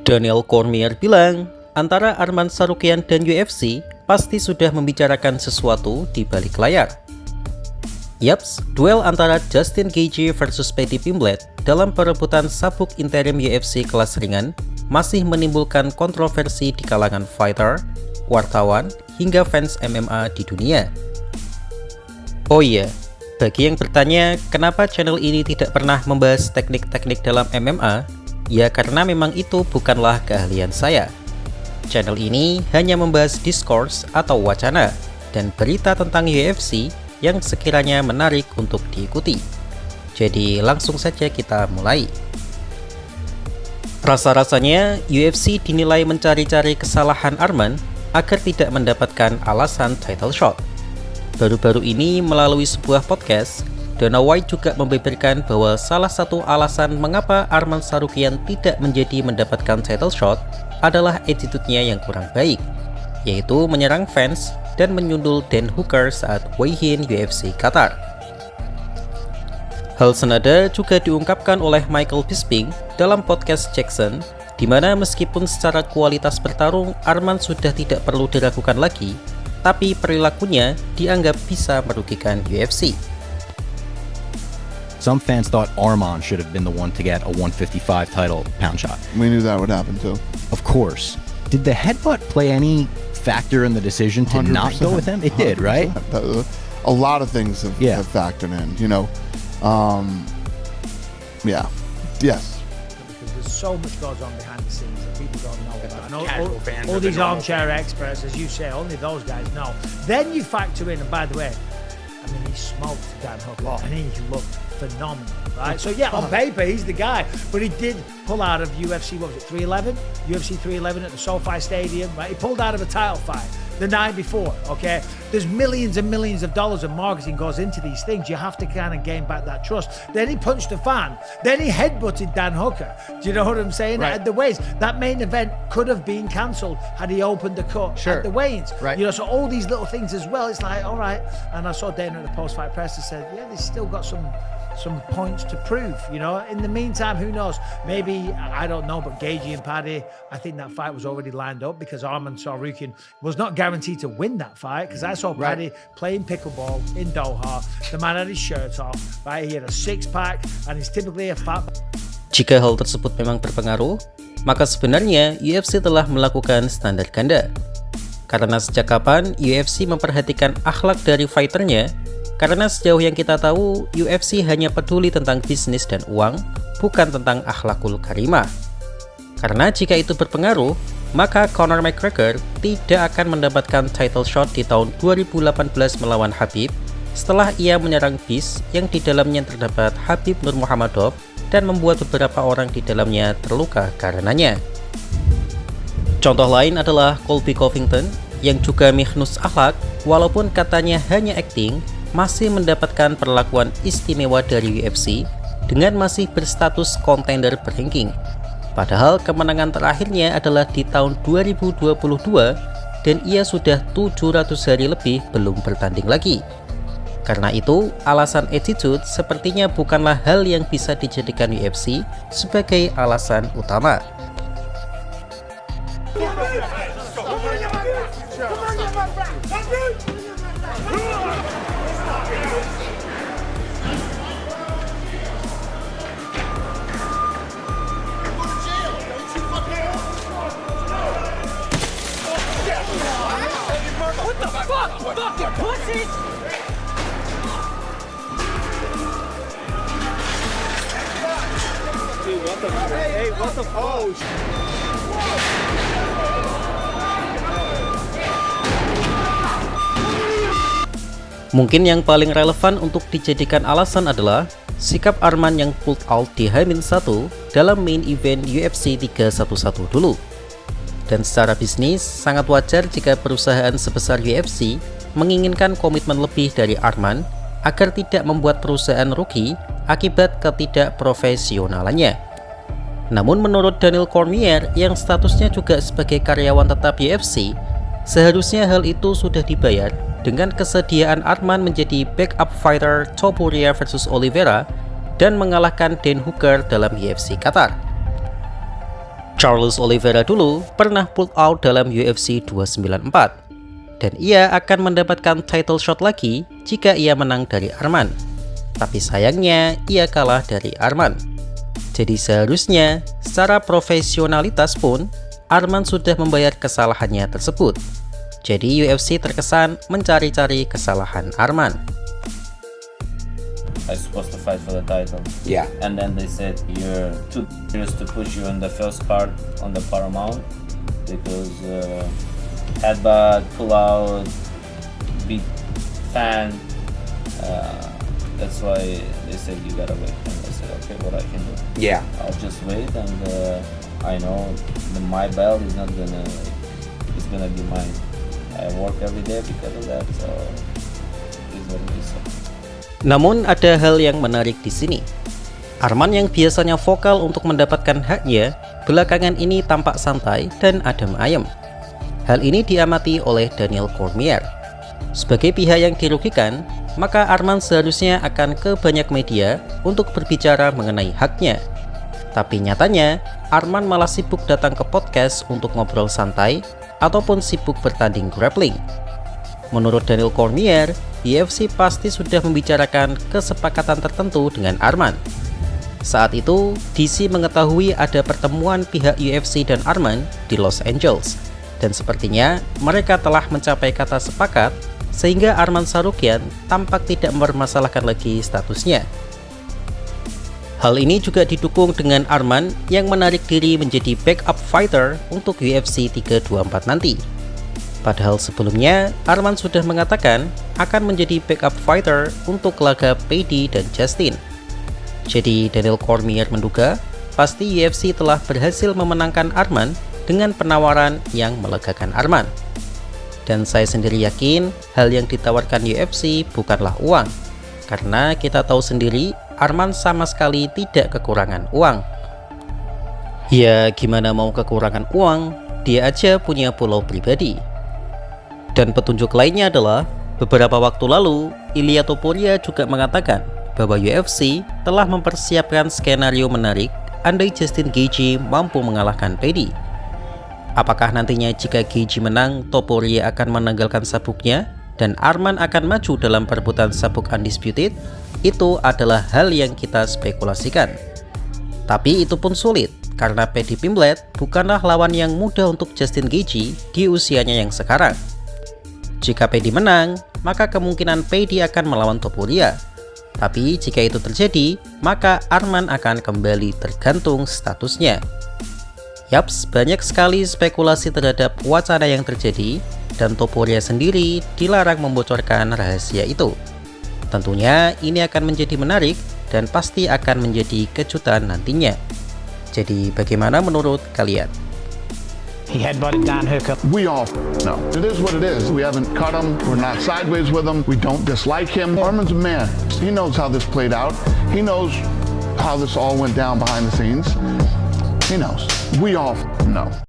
Daniel Cormier bilang, antara Arman Tsarukyan dan UFC pasti sudah membicarakan sesuatu di balik layar. Yaps, duel antara Justin Gaethje versus Paddy Pimblett dalam perebutan sabuk interim UFC kelas ringan masih menimbulkan kontroversi di kalangan fighter, wartawan, hingga fans MMA di dunia. Oh iya, bagi yang bertanya kenapa channel ini tidak pernah membahas teknik-teknik dalam MMA, ya karena memang itu bukanlah keahlian saya. Channel ini hanya membahas discourse atau wacana dan berita tentang UFC yang sekiranya menarik untuk diikuti. Jadi langsung saja kita mulai. Rasa-rasanya UFC dinilai mencari-cari kesalahan Arman agar tidak mendapatkan alasan title shot. Baru-baru ini melalui sebuah podcast, Dana White juga membeberkan bahwa salah satu alasan mengapa Arman Tsarukyan tidak menjadi mendapatkan title shot adalah attitude-nya yang kurang baik, yaitu menyerang fans dan menyundul Dan Hooker saat weigh-in UFC Qatar. Hal senada juga diungkapkan oleh Michael Bisping dalam podcast Jackson, di mana meskipun secara kualitas bertarung Arman sudah tidak perlu diragukan lagi, tapi perilakunya dianggap bisa merugikan UFC. Some fans thought Arman should have been the one to get a 155 title pound shot. We knew that would happen too. Of course. Did the headbutt play any factor in the decision to not go with him? It did, right? A lot of things have factored in, you know. Yes. Because there's so much goes on behind the scenes that people don't know about. And all these armchair experts, as you say, only those guys know. Then you factor in, and by the way, I mean, he smoked Dan Hooker, and he looked phenomenal, right? So yeah, on paper he's the guy, but he did pull out of UFC, what was it, 311? UFC 311 at the SoFi Stadium, right? He pulled out of a title fight the night before, okay? There's millions and millions of dollars of marketing goes into these things. You have to kind of gain back that trust. Then he punched a fan. Then he headbutted Dan Hooker. Do you know what I'm saying? Right. At the weigh-ins, that main event could have been cancelled had he opened the cut at the weigh-ins. Right. You know, so all these little things as well. It's like, all right. And I saw Dana at the post-fight press and said, yeah, they've still got some points to prove, you know. In the meantime, who knows? Maybe, I don't know, but Gaethje and Paddy, I think that fight was already lined up because Arman Tsarukyan was not guaranteed to win that fight, because I saw Paddy playing pickleball in Doha. The man had his shirt off, right? He had a six-pack and he's typically a fat. Jika hal tersebut memang berpengaruh, maka sebenarnya UFC telah melakukan standar ganda. Karena sejak kapan UFC memperhatikan akhlak dari fighternya? Karena sejauh yang kita tahu, UFC hanya peduli tentang bisnis dan uang, bukan tentang akhlakul karimah. Karena jika itu berpengaruh, maka Conor McGregor tidak akan mendapatkan title shot di tahun 2018 melawan Khabib setelah ia menyerang bis yang di dalamnya terdapat Khabib Nurmagomedov dan membuat beberapa orang di dalamnya terluka karenanya. Contoh lain adalah Colby Covington yang juga mihnus akhlak, walaupun katanya hanya acting, masih mendapatkan perlakuan istimewa dari UFC dengan masih berstatus contender berranking. Padahal kemenangan terakhirnya adalah di tahun 2022 dan ia sudah 700 hari lebih belum bertanding lagi. Karena itu, alasan attitude sepertinya bukanlah hal yang bisa dijadikan UFC sebagai alasan utama. Fucking pussies! Dude, what the fuck? Hey, what the fuck? Mungkin yang paling relevan untuk dijadikan alasan adalah sikap Arman yang pulled out di H-1 dalam main event UFC 311 dulu. Dan secara bisnis, sangat wajar jika perusahaan sebesar UFC menginginkan komitmen lebih dari Arman agar tidak membuat perusahaan rugi akibat ketidakprofesionalannya. Namun menurut Daniel Cormier yang statusnya juga sebagai karyawan tetap UFC, seharusnya hal itu sudah dibayar dengan kesediaan Arman menjadi backup fighter Topuria versus Oliveira dan mengalahkan Dan Hooker dalam UFC Qatar. Charles Oliveira dulu pernah pull out dalam UFC 294 dan ia akan mendapatkan title shot lagi jika ia menang dari Arman. Tapi sayangnya ia kalah dari Arman. Jadi seharusnya secara profesionalitas pun Arman sudah membayar kesalahannya tersebut. Jadi UFC terkesan mencari-cari kesalahan Arman. I supposed to fight for the title. Yeah. And then they said you're too serious to push you on the first card on the Paramount because headbutt, pull out, beat fan. That's why they said you gotta wait. And I said okay, what I can do? Yeah. I'll just wait, and I know my belt is not gonna. It's gonna be mine. I work every day because of that. So it's what it is. Namun ada hal yang menarik di sini. Arman yang biasanya vokal untuk mendapatkan haknya, belakangan ini tampak santai dan adem ayem. Hal ini diamati oleh Daniel Cormier. Sebagai pihak yang dirugikan, maka Arman seharusnya akan ke banyak media untuk berbicara mengenai haknya. Tapi nyatanya, Arman malah sibuk datang ke podcast untuk ngobrol santai ataupun sibuk bertanding grappling. Menurut Daniel Cormier, UFC pasti sudah membicarakan kesepakatan tertentu dengan Arman. Saat itu, DC mengetahui ada pertemuan pihak UFC dan Arman di Los Angeles, dan sepertinya mereka telah mencapai kata sepakat sehingga Arman Tsarukyan tampak tidak mempermasalahkan lagi statusnya. Hal ini juga didukung dengan Arman yang menarik diri menjadi backup fighter untuk UFC 324 nanti. Padahal sebelumnya, Arman sudah mengatakan akan menjadi backup fighter untuk laga Paddy dan Justin. Jadi Daniel Cormier menduga pasti UFC telah berhasil memenangkan Arman dengan penawaran yang melegakan Arman. Dan saya sendiri yakin hal yang ditawarkan UFC bukanlah uang, karena kita tahu sendiri Arman sama sekali tidak kekurangan uang. Ya gimana mau kekurangan uang, dia aja punya pulau pribadi. Dan petunjuk lainnya adalah, beberapa waktu lalu, Ilia Topuria juga mengatakan bahwa UFC telah mempersiapkan skenario menarik andai Justin Gaethje mampu mengalahkan Paddy. Apakah nantinya jika Gaethje menang, Topuria akan menanggalkan sabuknya dan Arman akan maju dalam perebutan sabuk undisputed? Itu adalah hal yang kita spekulasikan. Tapi itu pun sulit, karena Paddy Pimblett bukanlah lawan yang mudah untuk Justin Gaethje di usianya yang sekarang. Jika Paddy menang, maka kemungkinan Paddy akan melawan Topuria. Tapi jika itu terjadi, maka Arman akan kembali tergantung statusnya. Yaps, banyak sekali spekulasi terhadap wacana yang terjadi, dan Topuria sendiri dilarang membocorkan rahasia itu. Tentunya ini akan menjadi menarik dan pasti akan menjadi kejutan nantinya. Jadi bagaimana menurut kalian? He headbutted Dan Hooker. We all know. It is what it is. We haven't cut him. We're not sideways with him. We don't dislike him. Arman's a man. He knows how this played out. He knows how this all went down behind the scenes. He knows. We all know.